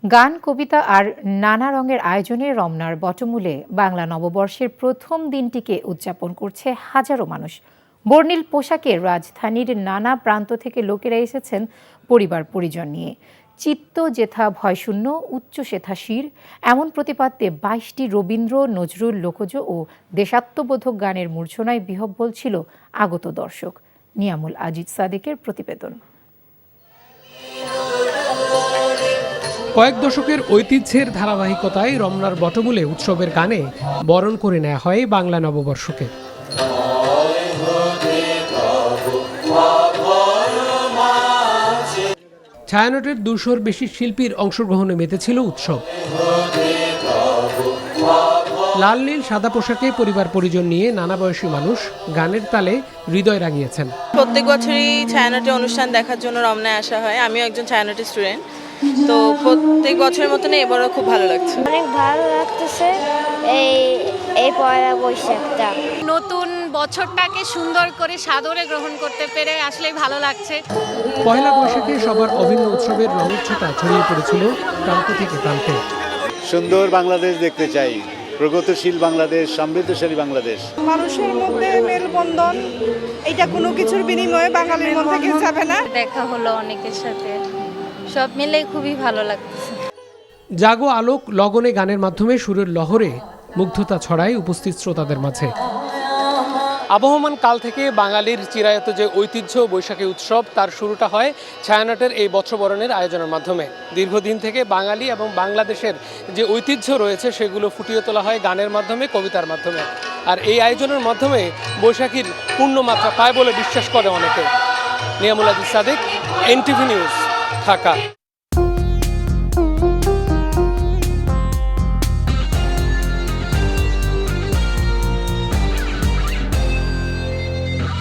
গান, কবিতা আর নানা রঙের আয়োজনে রমনার বটমূলে বাংলা নববর্ষের প্রথম দিনটিকে উদযাপন করছে হাজারো মানুষ। বর্ণিল পোশাকে রাজধানীর নানা প্রান্ত থেকে লোকেরা এসেছেন পরিবার পরিজন নিয়ে। চিত্ত যেথা ভয়শূন্য উচ্চ সেথা শির, এমন প্রতিপাদ্যে ২২টি রবীন্দ্র, নজরুল, লোকজ ও দেশাত্মবোধক গানের মূর্ছনায় বিহ্বল ছিল আগত দর্শক। নিয়ামুল আজিজ সাদেকের প্রতিবেদন। কয়েক দশকের ঐতিহ্যের ধারাবাহিকতায় রমনার বটমূলে উৎসবের গানে বরণ করে নেওয়া হয় বাংলা নববর্ষকে। ছায়ানটের ২০০-র বেশি শিল্পীর অংশগ্রহণে মেতেছিল উৎসব। লাল নীল সাদা পোশাকে পরিবার পরিজন নিয়ে নানা বয়সী মানুষ গানের তালে হৃদয় রাঙিয়েছেন। প্রত্যেক বছরই ছায়ানটের অনুষ্ঠান দেখার জন্য রমনায় আসা হয়। আমিও একজন ছায়ানটের স্টুডেন্ট, তো প্রত্যেক বছরের মতন এবারও খুব ভালো লাগছে। অনেক ভালো লাগতেছে এই পয়লা বৈশাখটা। নতুন বছরটাকে সুন্দর করে সাদরে গ্রহণ করতে পেরে আসলেই ভালো লাগছে। পয়লা বৈশাখে সবার অভিন্ন উৎসবের রঙের ছোঁয়া ছড়িয়ে পড়েছিল প্রান্ত থেকে প্রান্তে। সুন্দর বাংলাদেশ দেখতে চাই, প্রগতিশীল বাংলাদেশ, সমৃদ্ধশালী বাংলাদেশ। মানুষের মধ্যে মেলবন্ধন, এটা কোনো কিছুর বিনিময়ে বাঙালির মধ্যে থেকে যাবে না। দেখা হলো অনেকের সাথে, সব মিলে খুবই ভালো লাগছে। জাগো আলোক লগনে গানের মাধ্যমে সুরের লহরে মুগ্ধতা ছড়ায় উপস্থিত শ্রোতাদের মাঝে। আবহমান কাল থেকে বাঙালির চিরায়ত যে ঐতিহ্য বৈশাখী উৎসব, তার শুরুটা হয় ছায়ানটের এই বর্ষবরণের আয়োজনের মাধ্যমে। দীর্ঘদিন থেকে বাঙালি এবং বাংলাদেশের যে ঐতিহ্য রয়েছে সেগুলো ফুটিয়ে তোলা হয় গানের মাধ্যমে, কবিতার মাধ্যমে। আর এই আয়োজনের মাধ্যমে বৈশাখীর পূর্ণমাত্রা পায় বলে বিশ্বাস করে অনেকে। Niamul Aziz Sadek, NTV news, Dhaka.